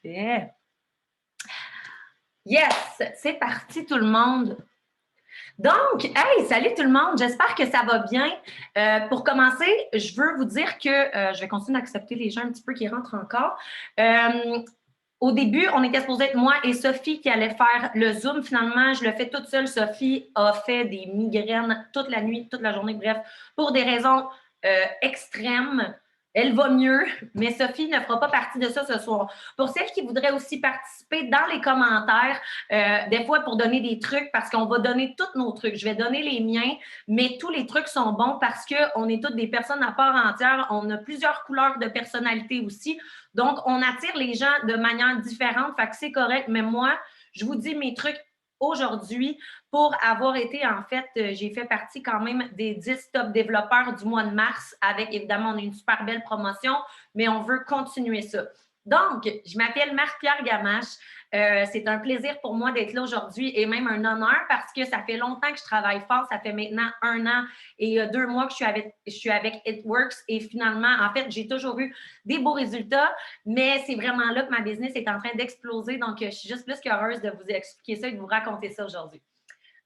Parfait. Yes, c'est parti tout le monde. Donc, hey, salut tout le monde, j'espère que ça va bien. Pour commencer, je veux vous dire que je vais continuer d'accepter les gens un petit peu qui rentrent encore. Au début, on était supposé être moi et Sophie qui allait faire le Zoom. Finalement, je le fais toute seule. Sophie a fait des migraines toute la nuit, toute la journée, bref, pour des raisons extrêmes. Elle va mieux, mais Sophie ne fera pas partie de ça ce soir. Pour celles qui voudraient aussi participer dans les commentaires, des fois pour donner des trucs, parce qu'on va donner tous nos trucs. Je vais donner les miens, mais tous les trucs sont bons parce qu'on est toutes des personnes à part entière. On a plusieurs couleurs de personnalité aussi. Donc, on attire les gens de manière différente. Fait que c'est correct, mais moi, je vous dis mes trucs aujourd'hui pour avoir été, en fait, j'ai fait partie quand même des 10 top développeurs du mois de mars avec, évidemment, on a une super belle promotion, mais on veut continuer ça. Donc, je m'appelle Marie-Pierre Gamache. C'est un plaisir pour moi d'être là aujourd'hui et même un honneur parce que ça fait longtemps que je travaille fort. Ça fait maintenant 1 an et 2 mois que je suis avec It Works et finalement, en fait, j'ai toujours eu des beaux résultats, mais c'est vraiment là que ma business est en train d'exploser. Donc, je suis juste plus qu'heureuse de vous expliquer ça et de vous raconter ça aujourd'hui.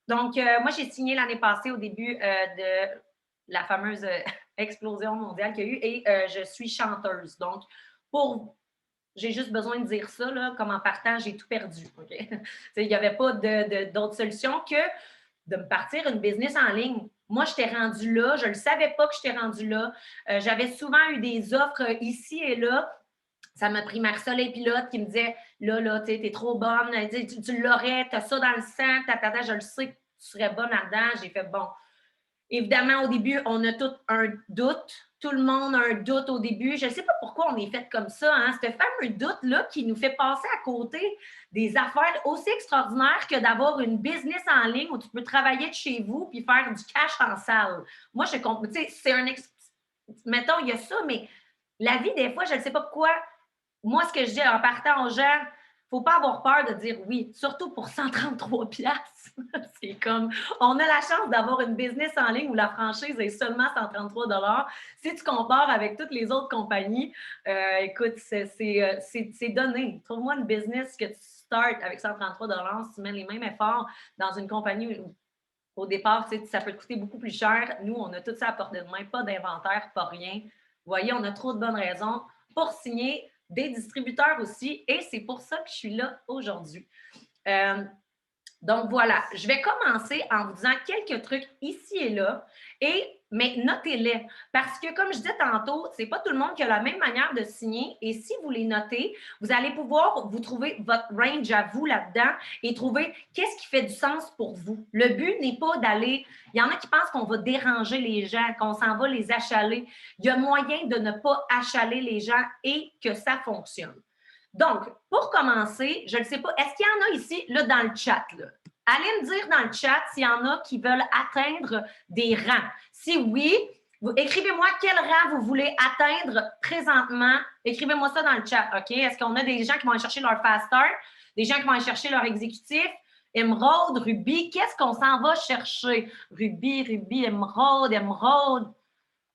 Donc, moi, j'ai signé l'année passée au début de la fameuse explosion mondiale qu'il y a eu et je suis chanteuse. Donc, j'ai juste besoin de dire ça, là, comme en partant, j'ai tout perdu. Okay? Il n'y avait pas d'autre solution que de me partir une business en ligne. Moi, je t'ai rendue là. Je ne le savais pas que je t'ai rendue là. J'avais souvent eu des offres ici et là. Ça m'a pris Marie-Soleil Pilote qui me disait là, tu es trop bonne, tu l'aurais, tu as ça dans le sang, je le sais que tu serais bonne là-dedans. J'ai fait bon. Évidemment, au début, on a tout un doute. Tout le monde a un doute au début. Je ne sais pas pourquoi on est fait comme ça. Hein? Ce fameux doute-là qui nous fait passer à côté des affaires aussi extraordinaires que d'avoir une business en ligne où tu peux travailler de chez vous puis faire du cash en salle. Moi, je comprends. Tu sais, c'est un. Mettons, il y a ça, mais la vie, des fois, je ne sais pas pourquoi. Moi, ce que je dis en partant aux gens, il ne faut pas avoir peur de dire oui, surtout pour 133 piastres. C'est comme, on a la chance d'avoir une business en ligne où la franchise est seulement 133 $. Si tu compares avec toutes les autres compagnies, écoute, c'est donné. Trouve-moi une business que tu startes avec 133 $, si tu mets les mêmes efforts dans une compagnie où au départ, ça peut te coûter beaucoup plus cher. Nous, on a tout ça à portée de main, pas d'inventaire, pas rien. Vous voyez, on a trop de bonnes raisons pour signer des distributeurs aussi et c'est pour ça que je suis là aujourd'hui. Donc voilà, je vais commencer en vous disant quelques trucs ici et là, mais notez-les. Parce que, comme je disais tantôt, ce n'est pas tout le monde qui a la même manière de signer. Et si vous les notez, vous allez pouvoir vous trouver votre range à vous là-dedans et trouver qu'est-ce qui fait du sens pour vous. Le but n'est pas d'aller. Il y en a qui pensent qu'on va déranger les gens, qu'on s'en va les achaler. Il y a moyen de ne pas achaler les gens et que ça fonctionne. Donc, pour commencer, je ne sais pas, est-ce qu'il y en a ici, là, dans le chat, là? Allez me dire dans le chat s'il y en a qui veulent atteindre des rangs. Si oui, écrivez-moi quel rang vous voulez atteindre présentement. Écrivez-moi ça dans le chat, OK? Est-ce qu'on a des gens qui vont aller chercher leur fast start, des gens qui vont aller chercher leur exécutif? Émeraude, Ruby, qu'est-ce qu'on s'en va chercher? Ruby, Émeraude.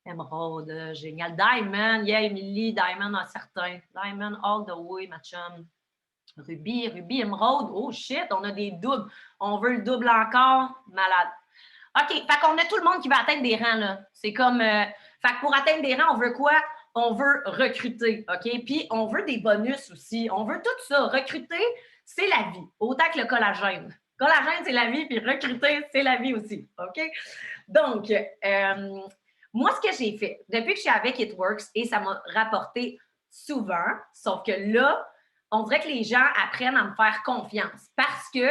Émeraude, génial. Diamond, yeah, Emily, Diamond, un certain. Diamond, all the way, ma chum. Ruby, Émeraude, oh shit, on a des doubles. On veut le double encore, malade. OK, fait qu'on a tout le monde qui va atteindre des rangs, là. C'est comme, fait que pour atteindre des rangs, on veut quoi? On veut recruter, OK? Puis on veut des bonus aussi. On veut tout ça. Recruter, c'est la vie, autant que le collagène. Collagène, c'est la vie, puis recruter, c'est la vie aussi, OK? Donc, moi, ce que j'ai fait, depuis que je suis avec It Works, et ça m'a rapporté souvent, sauf que là, on dirait que les gens apprennent à me faire confiance parce que,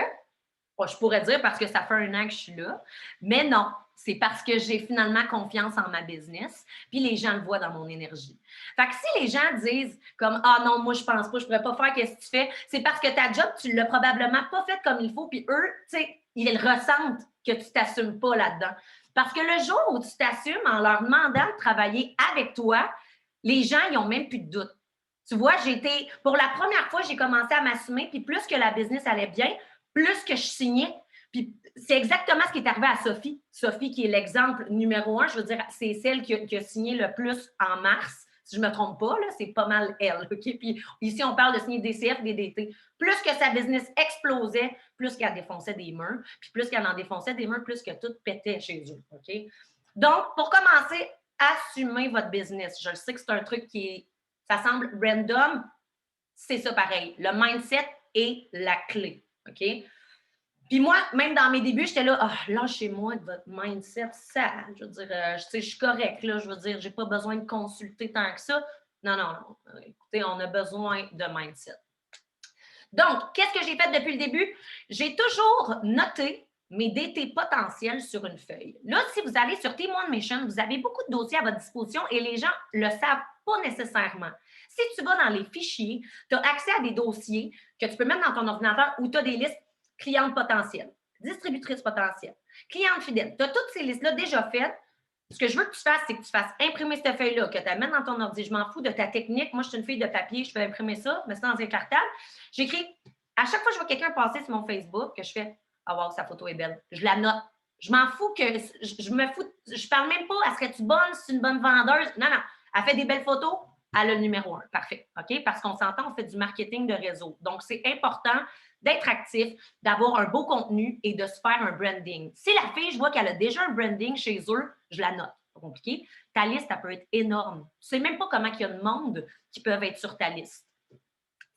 bon, je pourrais dire parce que ça fait 1 an que je suis là, mais non, c'est parce que j'ai finalement confiance en ma business, puis les gens le voient dans mon énergie. Fait que si les gens disent comme « Ah non, moi je pense pas, je pourrais pas faire qu'est-ce que tu fais », c'est parce que ta job, tu l'as probablement pas fait comme il faut, puis eux, tu sais, ils ressentent que tu t'assumes pas là-dedans. Parce que le jour où tu t'assumes en leur demandant de travailler avec toi, les gens, ils n'ont même plus de doute. Tu vois, pour la première fois, j'ai commencé à m'assumer, puis plus que la business allait bien, plus que je signais. Puis c'est exactement ce qui est arrivé à Sophie. Sophie, qui est l'exemple numéro 1, je veux dire, c'est celle qui a signé le plus en mars. Si je ne me trompe pas, c'est pas mal elle. OK? Puis ici, on parle de signer des CF, des DT. Plus que sa business explosait, plus qu'elle défonçait des murs. Puis plus qu'elle en défonçait des murs, plus que tout pétait chez eux. OK? Donc, pour commencer, assumez votre business. Je sais que c'est un truc ça semble random. C'est ça pareil. Le mindset est la clé. OK? Puis moi, même dans mes débuts, j'étais là, lâchez-moi de votre mindset, ça. Je veux dire, je suis correcte, là. Je veux dire, j'ai pas besoin de consulter tant que ça. Non, non, non. Écoutez, on a besoin de mindset. Donc, qu'est-ce que j'ai fait depuis le début? J'ai toujours noté mes DT potentiels sur une feuille. Là, si vous allez sur Team One Mission, vous avez beaucoup de dossiers à votre disposition et les gens ne le savent pas nécessairement. Si tu vas dans les fichiers, tu as accès à des dossiers que tu peux mettre dans ton ordinateur où tu as des listes clientes potentielles, distributrices potentielles, clientes fidèles. Tu as toutes ces listes-là déjà faites. Ce que je veux que tu fasses, c'est que tu fasses imprimer cette feuille-là, que tu amènes dans ton ordi. Je m'en fous de ta technique. Moi, je suis une fille de papier, je peux imprimer ça, mais c'est dans un cartable. J'écris, à chaque fois que je vois quelqu'un passer sur mon Facebook, que je fais, ah wow, sa photo est belle. Je la note. Je m'en fous que, je parle même pas, elle serait-tu bonne, c'est une bonne vendeuse? Non, non. Elle fait des belles photos, elle a le numéro 1. Parfait. OK? Parce qu'on s'entend, on fait du marketing de réseau. Donc, c'est important d'être actif, d'avoir un beau contenu et de se faire un branding. Si la fille, je vois qu'elle a déjà un branding chez eux, je la note. Pas compliqué. Ta liste, elle peut être énorme. Tu sais même pas comment il y a de monde qui peuvent être sur ta liste.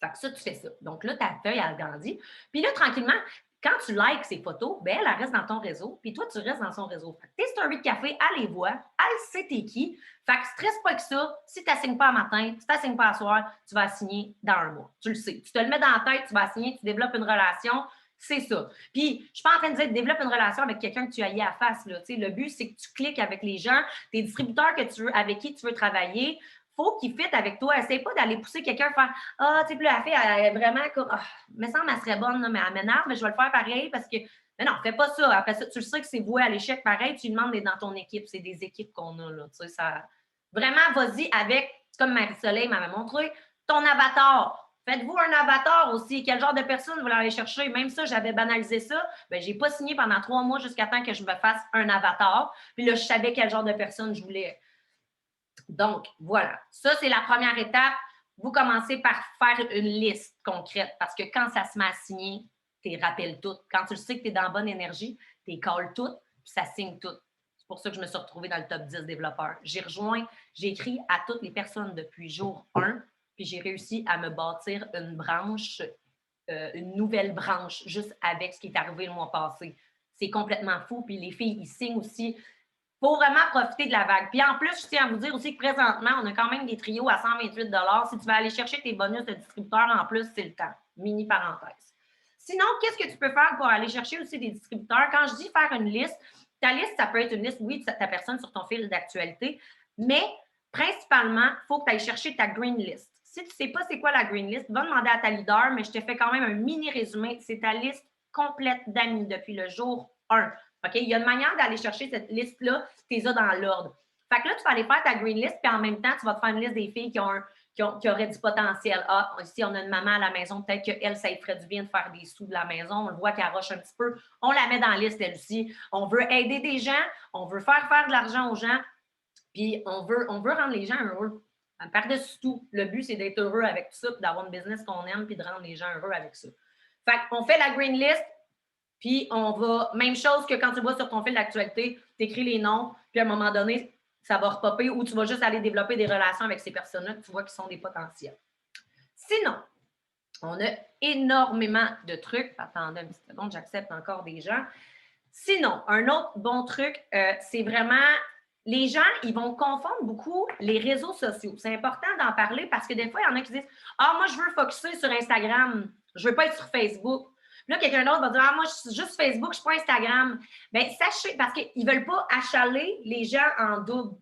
Fait que ça, tu fais ça. Donc là, ta feuille, elle grandit. Puis là, tranquillement, quand tu likes ces photos, ben elle reste dans ton réseau, puis toi, tu restes dans son réseau. Fait que tes stories de café, elle les voit, elle sait t'es qui. Fait que stresse pas que ça. Si tu n'assignes pas un matin, si tu n'assignes pas à soir, tu vas signer dans un mois. Tu le sais. Tu te le mets dans la tête, tu vas signer, tu développes une relation. C'est ça. Puis, je ne suis pas en train de dire développe une relation avec quelqu'un que tu as lié à face. Là. Le but, c'est que tu cliques avec les gens, tes distributeurs que tu veux, avec qui tu veux travailler. Faut qu'ils fitent avec toi. Essaye pas d'aller pousser quelqu'un faire tu sais, puis la fille, elle est vraiment comme me semble qu'elle serait bonne, là, mais elle m'énerve, mais je vais le faire pareil parce que. Mais non, fais pas ça. Après ça, tu le sais que c'est voué à l'échec pareil, tu lui demandes d'être dans ton équipe. C'est des équipes qu'on a, là. Tu sais, ça. Vraiment, vas-y avec, comme Marie-Soleil m'avait montré, ton avatar. Faites-vous un avatar aussi. Quel genre de personne vous aller chercher? Même ça, j'avais banalisé ça. Ben, j'ai pas signé pendant 3 mois jusqu'à temps que je me fasse un avatar. Puis là, je savais quel genre de personne je voulais. Donc, voilà. Ça, c'est la première étape. Vous commencez par faire une liste concrète parce que quand ça se met à signer, tu les rappelles toutes. Quand tu le sais que tu es dans la bonne énergie, tu les calls toutes, puis ça signe toutes. C'est pour ça que je me suis retrouvée dans le top 10 développeurs. J'ai écrit à toutes les personnes depuis jour 1, puis j'ai réussi à me bâtir une branche, une nouvelle branche, juste avec ce qui est arrivé le mois passé. C'est complètement fou. Puis les filles, ils signent aussi. Il faut vraiment profiter de la vague. Puis en plus, je tiens à vous dire aussi que présentement, on a quand même des trios à 128 $. Si tu vas aller chercher tes bonus de distributeurs en plus, c'est le temps. Mini parenthèse. Sinon, qu'est-ce que tu peux faire pour aller chercher aussi des distributeurs? Quand je dis faire une liste, ta liste, ça peut être une liste, oui, de ta personne sur ton fil d'actualité, mais principalement, il faut que tu ailles chercher ta green list. Si tu ne sais pas c'est quoi la green list, va demander à ta leader, mais je te fais quand même un mini résumé. C'est ta liste complète d'amis depuis le jour 1. OK? Il y a une manière d'aller chercher cette liste-là, tu les as dans l'ordre. Fait que là, tu vas aller faire ta green list, puis en même temps, tu vas te faire une liste des filles qui auraient du potentiel. Ah, ici, on a une maman à la maison, peut-être qu'elle, ça lui ferait du bien de faire des sous de la maison. On le voit qu'elle roche un petit peu. On la met dans la liste, elle aussi. On veut aider des gens, on veut faire de l'argent aux gens, puis on veut rendre les gens heureux. Par-dessus tout, le but, c'est d'être heureux avec tout ça, puis d'avoir une business qu'on aime, puis de rendre les gens heureux avec ça. Fait qu'on fait la green list, puis on va, même chose que quand tu vas sur ton fil d'actualité, tu écris les noms, puis à un moment donné, ça va repopper ou tu vas juste aller développer des relations avec ces personnes-là que tu vois qui sont des potentiels. Sinon, on a énormément de trucs. Attendez une seconde, j'accepte encore des gens. Sinon, un autre bon truc, c'est vraiment les gens, ils vont confondre beaucoup les réseaux sociaux. C'est important d'en parler parce que des fois, il y en a qui disent moi, je veux focusser sur Instagram, je ne veux pas être sur Facebook. Là, quelqu'un d'autre va dire moi, je suis juste Facebook, je ne suis pas Instagram. Bien, sachez, parce qu'ils ne veulent pas achaler les gens en double.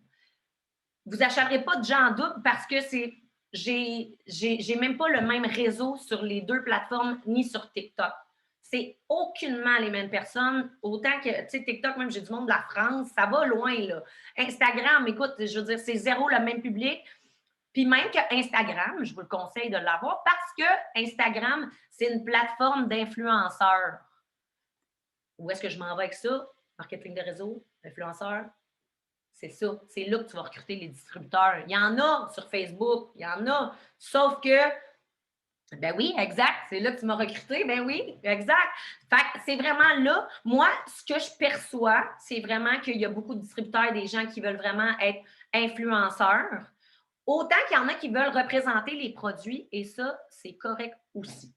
Vous n'achalerez pas de gens en double parce que j'ai même pas le même réseau sur les 2 plateformes ni sur TikTok. C'est aucunement les mêmes personnes. Autant que, tu sais, TikTok, même j'ai du monde de la France, ça va loin, là. Instagram, écoute, je veux dire, c'est zéro le même public. Puis même que Instagram, je vous le conseille de l'avoir parce que Instagram, c'est une plateforme c'est ça. C'est là que tu vas recruter les distributeurs. Il y en a sur Facebook, il y en a. Sauf que, ben oui, exact, c'est là que tu m'as recruté. Ben oui, exact. Fait que c'est vraiment là. Moi, ce que je perçois, c'est vraiment qu'il y a beaucoup de distributeurs, des gens qui veulent vraiment être influenceurs. Autant qu'il y en a qui veulent représenter les produits, et ça, c'est correct aussi.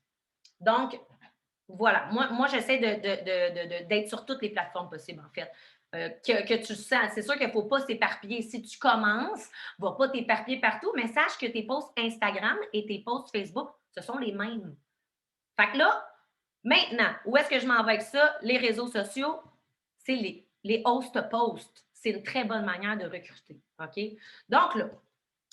Donc, voilà. Moi j'essaie d'être sur toutes les plateformes possibles, en fait. Que tu sens. C'est sûr qu'il ne faut pas s'éparpiller. Si tu commences, ne va pas t'éparpiller partout, mais sache que tes posts Instagram et tes posts Facebook, ce sont les mêmes. Fait que là, maintenant, où est-ce que je m'en vais avec ça? Les réseaux sociaux, c'est les host posts. C'est une très bonne manière de recruter. OK? Donc là,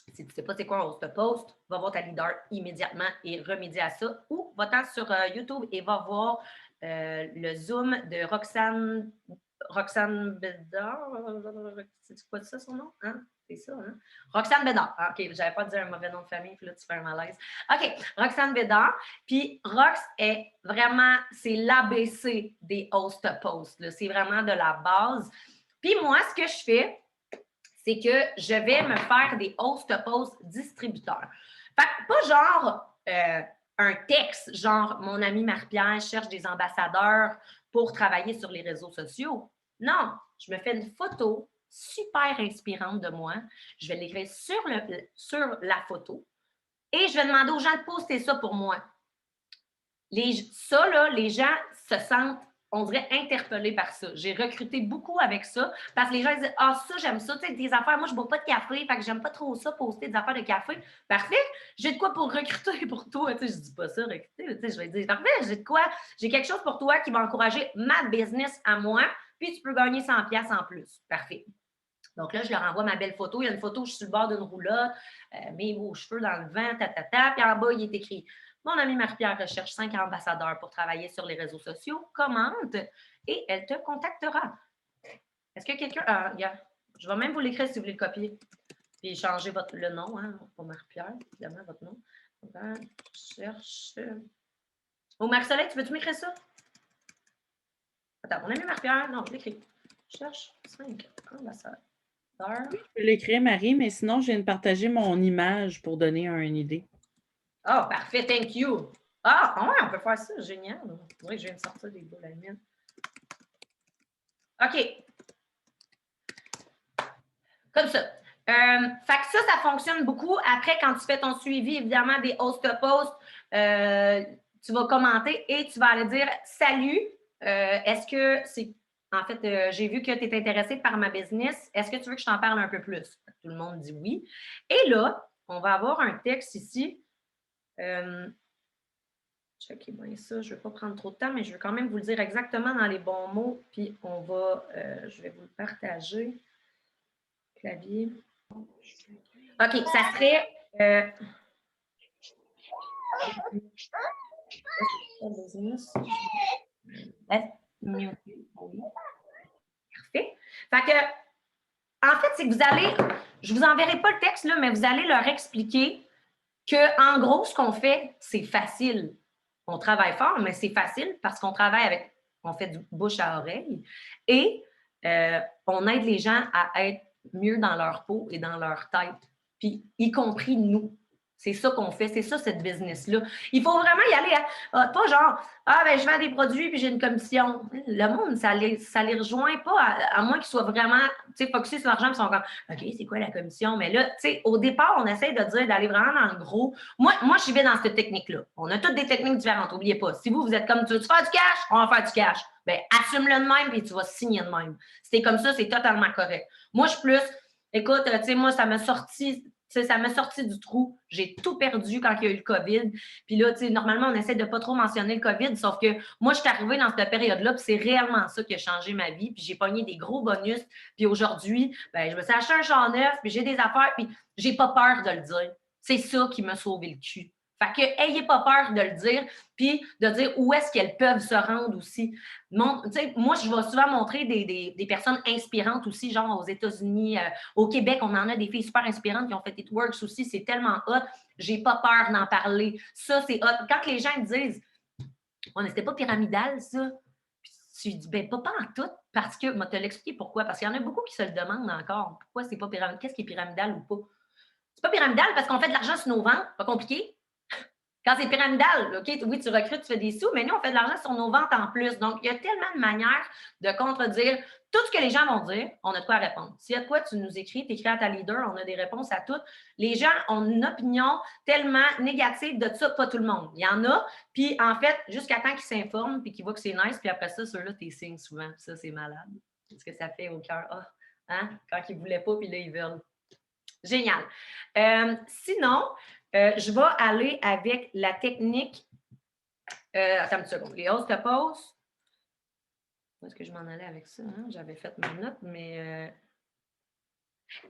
si tu ne sais pas c'est quoi un host post, va voir ta leader immédiatement et remédier à ça. Ou va-t'en sur YouTube et va voir le Zoom de Roxane Bédard. C'est quoi ça son nom? Hein? C'est ça, hein? Roxane Bédard. Ah, OK, je n'avais pas dit un mauvais nom de famille, puis là, tu fais un malaise. OK, Roxane Bédard. Puis Rox est vraiment, c'est l'ABC des host posts. C'est vraiment de la base. Puis moi, ce que je fais, c'est que je vais me faire des host posts distributeurs. Fait que pas genre un texte, genre mon ami Marie-Pierre cherche des ambassadeurs pour travailler sur les réseaux sociaux. Non, je me fais une photo super inspirante de moi. Je vais l'écrire sur la photo et je vais demander aux gens de poster ça pour moi. Les gens se sentent, on dirait, interpellés par ça. J'ai recruté beaucoup avec ça parce que les gens disent « Ah, ça, j'aime ça, tu sais, des affaires, moi, je ne bois pas de café, fait que j'aime pas trop ça, poster des affaires de café. » Parfait, j'ai de quoi pour recruter pour toi. Tu sais, je dis pas ça, recruter, tu sais, je vais dire « Parfait, j'ai de quoi, j'ai quelque chose pour toi qui va encourager ma business à moi, puis tu peux gagner 100$ en plus. » Parfait. Donc là, je leur envoie ma belle photo. Il y a une photo, je suis sur le bord d'une roulotte, mes beaux cheveux dans le vent, puis en bas, il est écrit « Mon amie Marie-Pierre recherche 5 ambassadeurs pour travailler sur les réseaux sociaux. Commente et elle te contactera. » Est-ce que quelqu'un... je vais même vous l'écrire si vous voulez le copier. Puis changer le nom, hein, pour Marie-Pierre, évidemment, votre nom. Cherche... Oh, Marie-Soleil, tu veux-tu m'écrire ça? Attends, mon amie Marie-Pierre, non, je l'écris. Cherche 5 ambassadeurs. Oui, je peux l'écrire, Marie, mais sinon, je viens de partager mon image pour donner une idée. Ah, parfait, thank you. Ah, ouais, on peut faire ça, génial. C'est vrai que je viens de sortir des boules à la mine. OK. Comme ça. Fait que ça fonctionne beaucoup. Après, quand tu fais ton suivi, évidemment, des host posts, tu vas commenter et tu vas aller dire « Salut, est-ce que c'est... En fait, j'ai vu que tu es intéressé par ma business. Est-ce que tu veux que je t'en parle un peu plus? » Tout le monde dit oui. Et là, on va avoir un texte ici. Checkez bien ça. Je ne vais pas prendre trop de temps, mais je veux quand même vous le dire exactement dans les bons mots. Puis on va... je vais vous le partager. Clavier. OK, ça serait... Parfait. Fait que, en fait, c'est que vous allez... Je ne vous enverrai pas le texte, là, mais vous allez leur expliquer que, en gros, ce qu'on fait, c'est facile. On travaille fort, mais c'est facile parce qu'on travaille avec... On fait du bouche à oreille et on aide les gens à être mieux dans leur peau et dans leur tête, puis y compris nous. C'est ça qu'on fait, c'est ça cette business-là. Il faut vraiment y aller, pas genre, ben je vends des produits puis j'ai une commission. Le monde, ça les rejoint pas, à moins qu'ils soient vraiment, tu sais, focusés sur l'argent, ils sont comme, OK, c'est quoi la commission? Mais là, tu sais, au départ, on essaie de dire, d'aller vraiment dans le gros. Moi, j'y vais dans cette technique-là. On a toutes des techniques différentes, n'oubliez pas. Si vous êtes comme, tu veux faire du cash? On va faire du cash. Ben, assume-le de même puis tu vas signer de même. Si t'es comme ça, c'est totalement correct. Moi, je suis plus, écoute, tu sais, moi, ça m'a sorti du trou. J'ai tout perdu quand il y a eu le COVID. Puis là, tu sais, normalement, on essaie de pas trop mentionner le COVID, sauf que moi, je suis arrivée dans cette période-là, puis c'est réellement ça qui a changé ma vie. Puis j'ai pogné des gros bonus. Puis aujourd'hui, ben, je me suis acheté un char neuf, puis j'ai des affaires, puis j'ai pas peur de le dire. C'est ça qui m'a sauvé le cul. Fait que, ayez pas peur de le dire, puis de dire où est-ce qu'elles peuvent se rendre aussi. Moi, je vais souvent montrer des personnes inspirantes aussi, genre aux États-Unis, au Québec, on en a des filles super inspirantes qui ont fait It Works aussi, c'est tellement hot. J'ai pas peur d'en parler. Ça, c'est hot. Quand les gens disent « Oh, mais c'était pas pyramidal, ça. » Tu lui dis, ben pas en tout, parce que, moi, te l'expliquer pourquoi. Parce qu'il y en a beaucoup qui se le demandent encore. Pourquoi c'est pas pyramidal? Qu'est-ce qui est pyramidal ou pas? C'est pas pyramidal parce qu'on fait de l'argent sur nos ventes, pas compliqué. Quand c'est pyramidal, OK, oui, tu recrutes, tu fais des sous, mais nous, on fait de l'argent sur nos ventes en plus. Donc, il y a tellement de manières de contredire tout ce que les gens vont dire. On a de quoi répondre. S'il y a de quoi, tu nous écris, tu écris à ta leader, on a des réponses à toutes. Les gens ont une opinion tellement négative de ça, pas tout le monde. Il y en a, puis en fait, jusqu'à temps qu'ils s'informent, puis qu'ils voient que c'est nice, puis après ça, ceux-là, t'es signes souvent. Ça, c'est malade. Ce que ça fait au cœur. Ah, hein? Quand ils ne voulaient pas, puis là, ils veulent. Génial. Sinon, je vais aller avec la technique. Attends une seconde. Les host post. Où est-ce que je m'en allais avec ça? Hein? J'avais fait ma note, mais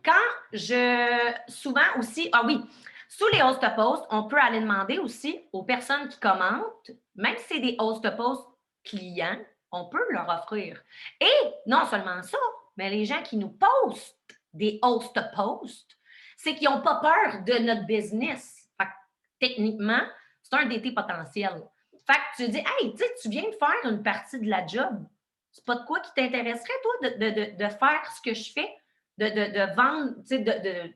quand je. Souvent aussi. Ah oui, sous les host posts, on peut aller demander aussi aux personnes qui commentent, même si c'est des host posts clients, on peut leur offrir. Et non seulement ça, mais les gens qui nous postent des host posts, c'est qu'ils n'ont pas peur de notre business. Fait que, techniquement, c'est un DT potentiel. Fait que tu dis, hey, tu sais, tu viens de faire une partie de la job. C'est pas de quoi qui t'intéresserait, toi, de faire ce que je fais, de vendre, tu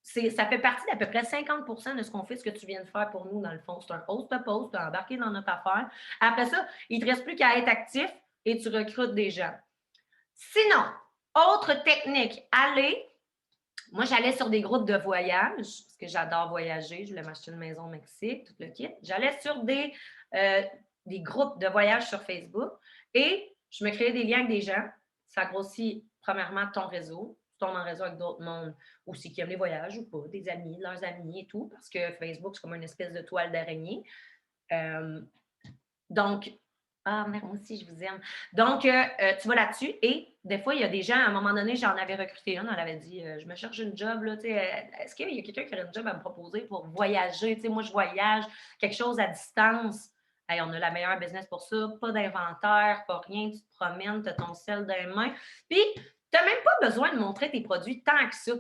sais, ça fait partie d'à peu près 50 de ce qu'on fait, ce que tu viens de faire pour nous, dans le fond. C'est un host-to-post, tu as embarqué dans notre affaire. Après ça, il ne te reste plus qu'à être actif et tu recrutes des gens. Sinon, autre technique, moi, j'allais sur des groupes de voyage, parce que j'adore voyager. Je voulais m'acheter une maison au Mexique, tout le kit. J'allais sur des groupes de voyage sur Facebook et je me créais des liens avec des gens. Ça grossit, premièrement, ton réseau. Tu tombes en réseau avec d'autres mondes aussi qui aiment les voyages ou pas, des amis, leurs amis et tout, parce que Facebook, c'est comme une espèce de toile d'araignée. Donc, ah, mais moi aussi, je vous aime. Donc, tu vas là-dessus et des fois, il y a des gens, à un moment donné, j'en avais recruté une, elle avait dit, je me cherche une job, là, tu sais, est-ce qu'il y a quelqu'un qui aurait une job à me proposer pour voyager? Tu sais, moi, je voyage, quelque chose à distance. Hey, on a la meilleure business pour ça, pas d'inventaire, pas rien, tu te promènes, tu as ton sel dans les mains. Puis, tu n'as même pas besoin de montrer tes produits tant que ça.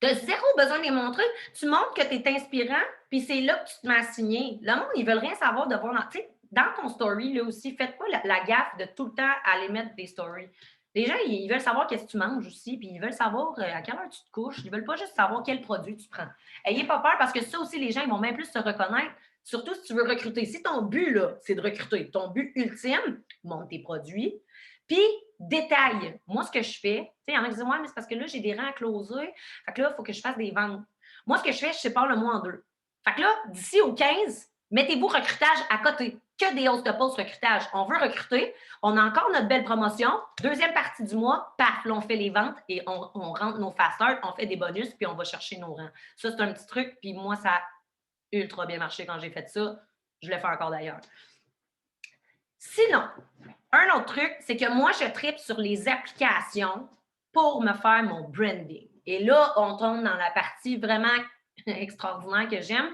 Tu as zéro besoin de les montrer. Tu montres que tu es inspirant, puis c'est là que tu te mets à signer. Le monde, ils ne veulent rien savoir de voir dans ton story, là aussi, faites pas la gaffe de tout le temps aller mettre des stories. Les gens, ils veulent savoir qu'est-ce que tu manges aussi, puis ils veulent savoir à quelle heure tu te couches. Ils ne veulent pas juste savoir quel produit tu prends. Ayez pas peur parce que ça aussi, les gens, ils vont même plus se reconnaître, surtout si tu veux recruter. Si ton but, là, c'est de recruter, ton but ultime, monte tes produits, puis détail. Moi, ce que je fais, tu sais, il y en a qui disent, ouais, mais c'est parce que là, j'ai des rangs à closer. Fait que là, il faut que je fasse des ventes. Moi, ce que je fais, je sépare le mois en deux. Fait que là, d'ici au 15, mettez-vous recrutage à côté. Que des hausses de poste recrutage. On veut recruter. On a encore notre belle promotion. Deuxième partie du mois, paf, là, on fait les ventes et on rentre nos fast start, on fait des bonus, puis on va chercher nos rangs. Ça, c'est un petit truc. Puis moi, ça a ultra bien marché quand j'ai fait ça. Je le fais encore d'ailleurs. Sinon, un autre truc, c'est que moi, je tripe sur les applications pour me faire mon branding. Et là, on tombe dans la partie vraiment extraordinaire que j'aime.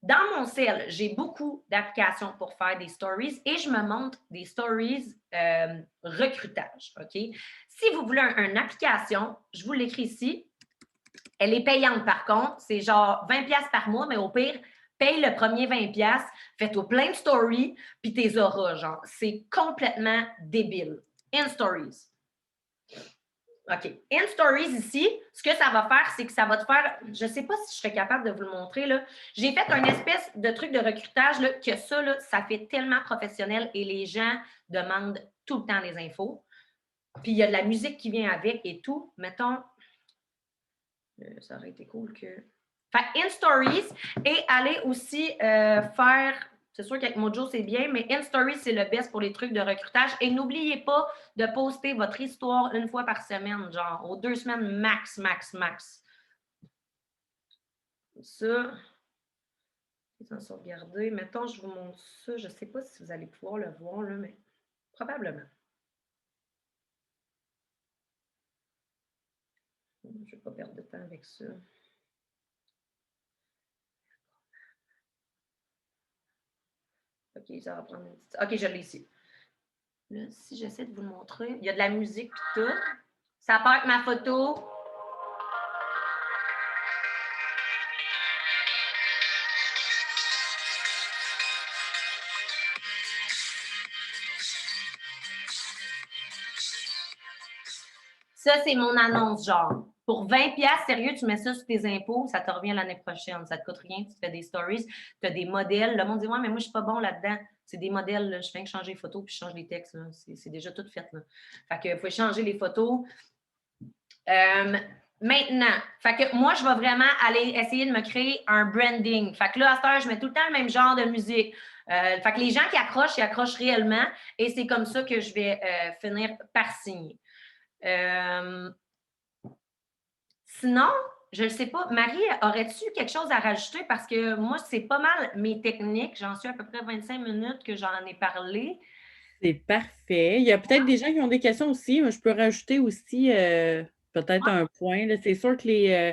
Dans mon cell, j'ai beaucoup d'applications pour faire des stories et je me montre des stories recrutage. OK? Si vous voulez une application, je vous l'écris ici. Elle est payante par contre. C'est genre 20$ par mois, mais au pire, paye le premier 20$, fais-toi plein de stories, puis tes auras, genre. C'est complètement débile. In Stories. OK. In Stories ici, ce que ça va faire, c'est que ça va te faire, je ne sais pas si je serais capable de vous le montrer, là. J'ai fait un espèce de truc de recrutage, là, que ça, là, ça fait tellement professionnel et les gens demandent tout le temps des infos. Puis il y a de la musique qui vient avec et tout. Mettons, ça aurait été cool que... Fait In Stories et aller aussi faire... C'est sûr qu'avec Mojo, c'est bien, mais In Stories, c'est le best pour les trucs de recrutage. Et n'oubliez pas de poster votre histoire une fois par semaine, genre aux 2 semaines max, max, max. Ça, sans sauvegarder. Mettons, je vous montre ça. Je ne sais pas si vous allez pouvoir le voir, là, mais probablement. Je ne vais pas perdre de temps avec ça. OK, ça va prendre une petite... OK, je l'ai ici. Là, si j'essaie de vous le montrer, il y a de la musique et tout. Ça part avec ma photo. Ça, c'est mon annonce, genre. Pour 20 pièces, sérieux, tu mets ça sur tes impôts, ça te revient l'année prochaine. Ça te coûte rien, tu fais des stories, tu as des modèles. Le monde dit, ouais, mais moi, je suis pas bon là-dedans. C'est des modèles, là. Je viens que changer les photos puis je change les textes. C'est déjà tout fait, là. Fait que, faut changer les photos. Maintenant, fait que moi, je vais vraiment aller essayer de me créer un branding. Fait que là, à cette heure, je mets tout le temps le même genre de musique. Fait que les gens qui accrochent, ils accrochent réellement. Et c'est comme ça que je vais finir par signer. Sinon, je ne sais pas, Marie, aurais-tu quelque chose à rajouter? Parce que moi, c'est pas mal mes techniques. J'en suis à peu près 25 minutes que j'en ai parlé. C'est parfait. Il y a peut-être des gens qui ont des questions aussi. Mais je peux rajouter aussi peut-être un point, là. C'est sûr que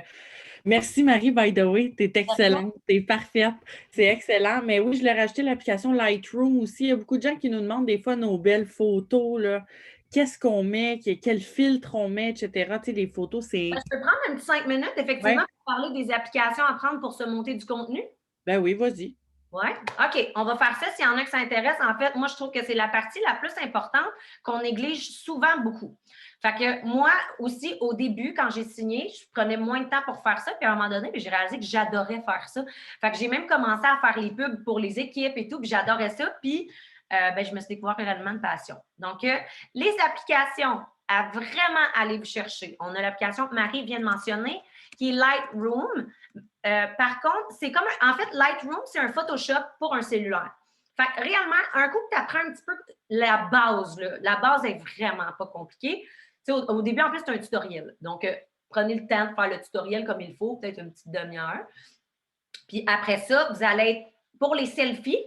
merci Marie, by the way. T'es excellente. T'es parfaite. C'est excellent. Mais oui, je l'ai rajouté l'application Lightroom aussi. Il y a beaucoup de gens qui nous demandent des fois nos belles photos, là. Qu'est-ce qu'on met, quel filtre on met, etc. Tu sais, les photos, c'est. Je peux prendre un petit 5 minutes, effectivement, Ouais. pour parler des applications à prendre pour se monter du contenu. Ben oui, vas-y. Oui. OK. On va faire ça s'il y en a qui s'intéressent. En fait, moi, je trouve que c'est la partie la plus importante qu'on néglige souvent beaucoup. Fait que moi aussi, au début, quand j'ai signé, je prenais moins de temps pour faire ça. Puis à un moment donné, j'ai réalisé que j'adorais faire ça. Fait que j'ai même commencé à faire les pubs pour les équipes et tout. Puis j'adorais ça. Puis je me suis découvert réellement une passion. Donc, les applications à vraiment aller vous chercher. On a l'application que Marie vient de mentionner, qui est Lightroom. Par contre, c'est comme en fait, Lightroom, c'est un Photoshop pour un cellulaire. Fait que réellement, un coup que tu apprends un petit peu la base, là, la base est vraiment pas compliquée. Au début, en plus, c'est un tutoriel. Donc, prenez le temps de faire le tutoriel comme il faut, peut-être une petite demi-heure. Puis après ça, vous allez être pour les selfies.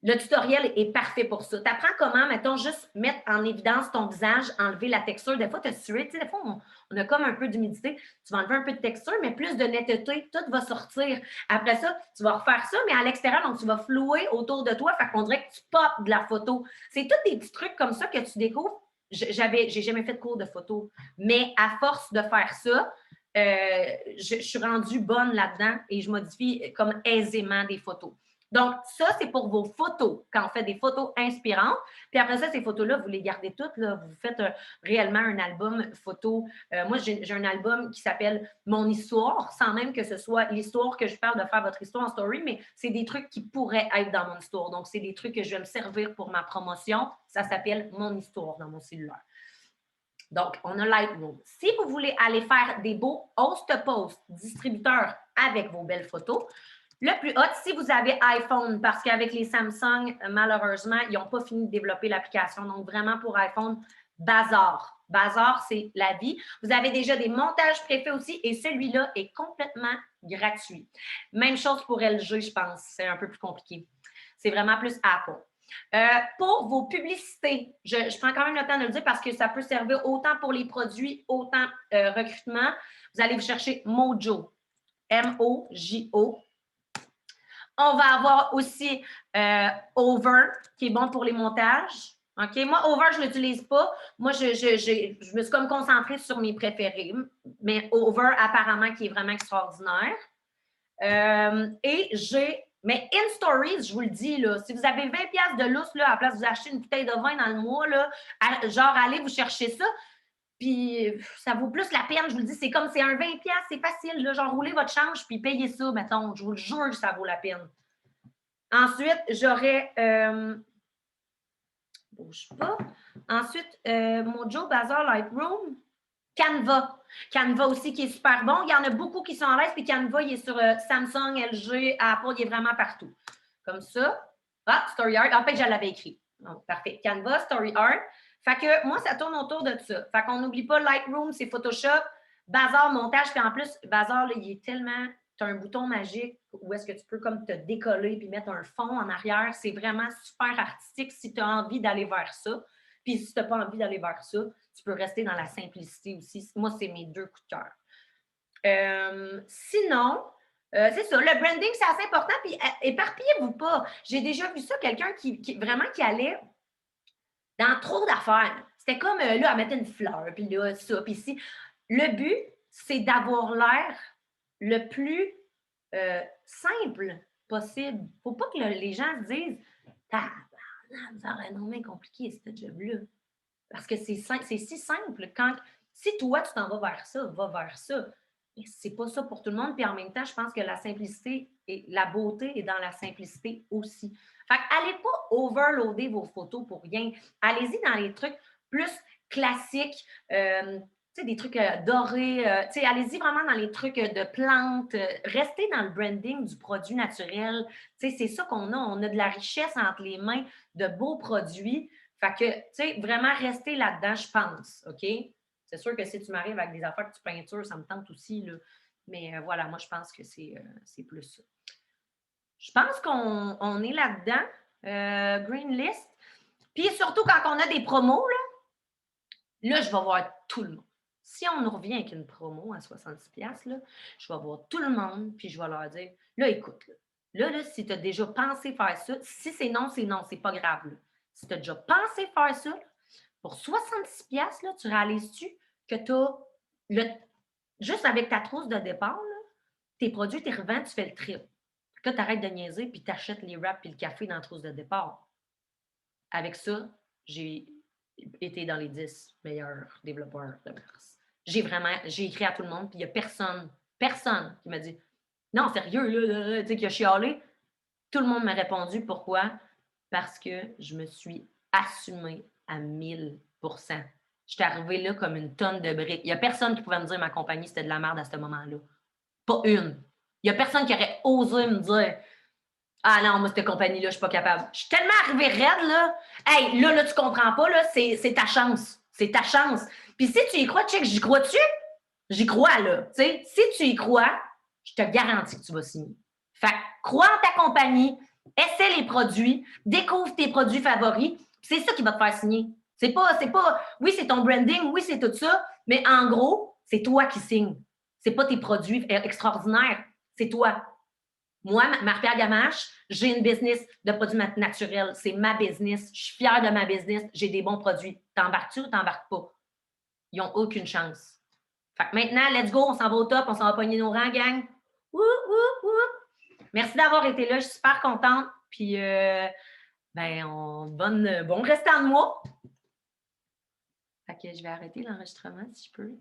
Le tutoriel est parfait pour ça. Tu apprends comment, mettons, juste mettre en évidence ton visage, enlever la texture. Des fois, tu as sué, tu sais, des fois, on a comme un peu d'humidité. Tu vas enlever un peu de texture, mais plus de netteté, tout va sortir. Après ça, tu vas refaire ça, mais à l'extérieur, donc tu vas flouer autour de toi, fait qu'on dirait que tu popes de la photo. C'est tous des petits trucs comme ça que tu découvres. J'ai jamais fait de cours de photo, mais à force de faire ça, je suis rendue bonne là-dedans et je modifie comme aisément des photos. Donc, ça, c'est pour vos photos, quand on fait des photos inspirantes. Puis après ça, ces photos-là, vous les gardez toutes. Là, vous faites réellement un album photo. Moi, j'ai un album qui s'appelle Mon histoire, sans même que ce soit l'histoire que je parle de faire votre histoire en story, mais c'est des trucs qui pourraient être dans mon histoire. Donc, c'est des trucs que je vais me servir pour ma promotion. Ça s'appelle Mon histoire dans mon cellulaire. Donc, on a Lightroom. Si vous voulez aller faire des beaux host-to-post distributeurs avec vos belles photos, le plus hot, si vous avez iPhone, parce qu'avec les Samsung, malheureusement, ils n'ont pas fini de développer l'application. Donc, vraiment pour iPhone, Bazar. Bazar, c'est la vie. Vous avez déjà des montages préfaits aussi et celui-là est complètement gratuit. Même chose pour LG, je pense. C'est un peu plus compliqué. C'est vraiment plus Apple. Pour vos publicités, je prends quand même le temps de le dire parce que ça peut servir autant pour les produits, autant recrutement. Vous allez vous chercher Mojo, M-O-J-O. On va avoir aussi Over, qui est bon pour les montages. OK? Moi, Over, je ne l'utilise pas. Moi, je me suis comme concentrée sur mes préférés. Mais Over, apparemment, qui est vraiment extraordinaire. Et j'ai... Mais in stories, je vous le dis, là, si vous avez 20$ de lousse, là, à la place de vous acheter une bouteille de vin dans le mois, là, genre, allez vous chercher ça. Puis ça vaut plus la peine, je vous le dis, c'est comme c'est un 20$, c'est facile, là, genre roulez votre change puis payez ça, mettons. Je vous le jure que ça vaut la peine. Ensuite, j'aurais bouge pas. Ensuite, Mojo, Bazar, Lightroom, Canva. Canva aussi qui est super bon. Il y en a beaucoup qui sont en l'aise, puis Canva, il est sur Samsung, LG, Apple, il est vraiment partout. Comme ça. Ah, StoryArt. En fait, je l'avais écrit. Donc, parfait. Canva, StoryArt. Fait que moi, ça tourne autour de ça. Fait qu'on n'oublie pas Lightroom, c'est Photoshop, Bazar, montage, puis en plus, Bazar, là, il est tellement. Tu as un bouton magique où est-ce que tu peux comme te décoller puis mettre un fond en arrière. C'est vraiment super artistique si tu as envie d'aller vers ça. Puis si tu n'as pas envie d'aller vers ça, tu peux rester dans la simplicité aussi. Moi, c'est mes deux coups de cœur. Sinon, c'est ça, le branding, c'est assez important. Puis éparpillez-vous pas. J'ai déjà vu ça, quelqu'un qui vraiment qui allait dans trop d'affaires. C'était comme là, elle mettait une fleur, puis là, ça, puis ici. Le but, c'est d'avoir l'air le plus simple possible. Il ne faut pas que les gens se disent ça aurait nommé compliqué, ce job-là. Parce que c'est si simple. Quand Si toi, tu t'en vas vers ça, va vers ça. Mais c'est pas ça pour tout le monde. Puis en même temps, je pense que la simplicité et la beauté est dans la simplicité aussi. Fait allez pas overloader vos photos pour rien. Allez-y dans les trucs plus classiques, des trucs dorés. Allez-y vraiment dans les trucs de plantes. Restez dans le branding du produit naturel. C'est ça qu'on a. On a de la richesse entre les mains, de beaux produits. Fait que, vraiment rester là-dedans, je pense. OK? C'est sûr que si tu m'arrives avec des affaires que tu peintures, ça me tente aussi. Là. Mais voilà, moi, je pense que c'est plus ça. Je pense qu'on est là-dedans. Green List. Puis surtout, quand on a des promos, là, je vais voir tout le monde. Si on nous revient avec une promo à 70$, là, je vais voir tout le monde, puis je vais leur dire, là, écoute, là si tu as déjà pensé faire ça, si c'est non, c'est pas grave. Là. Si tu as déjà pensé faire ça, là, pour 70$, là, tu réalises-tu que tu as, juste avec ta trousse de départ, là, tes produits, tu les revends, tu fais le trip. Là, tu arrêtes de niaiser, puis tu achètes les wraps et le café dans la trousse de départ. Avec ça, j'ai été dans les 10 meilleurs développeurs de mars. J'ai écrit à tout le monde, puis il n'y a personne qui m'a dit non, sérieux, là tu sais, qui a chialé. Tout le monde m'a répondu. Pourquoi? Parce que je me suis assumée à 1000%. Je suis arrivée là comme une tonne de briques. Il n'y a personne qui pouvait me dire que ma compagnie, c'était de la merde à ce moment-là. Pas une. Il n'y a personne qui aurait osé me dire ah non, moi, cette compagnie-là, je suis pas capable. Je suis tellement arrivée raide, là. Hey, là, tu comprends pas, là, c'est ta chance. C'est ta chance. Puis si tu y crois, check, j'y crois-tu? J'y crois, là. Tu sais, si tu y crois, je te garantis que tu vas signer. Fait que crois en ta compagnie, essaie les produits, découvre tes produits favoris, c'est ça qui va te faire signer. C'est pas, oui, c'est ton branding, oui, c'est tout ça, mais en gros, c'est toi qui signes. C'est pas tes produits extraordinaires, c'est toi. Moi, Marie-Pierre Gamache, j'ai une business de produits naturels. C'est ma business. Je suis fière de ma business. J'ai des bons produits. T'embarques-tu ou t'embarques pas? Ils n'ont aucune chance. Fait que maintenant, let's go, on s'en va au top, on s'en va pogner nos rangs, gang. Woup, woup, woup. Merci d'avoir été là, je suis super contente. Puis, bon restant de mois. Fait que je vais arrêter l'enregistrement si je peux.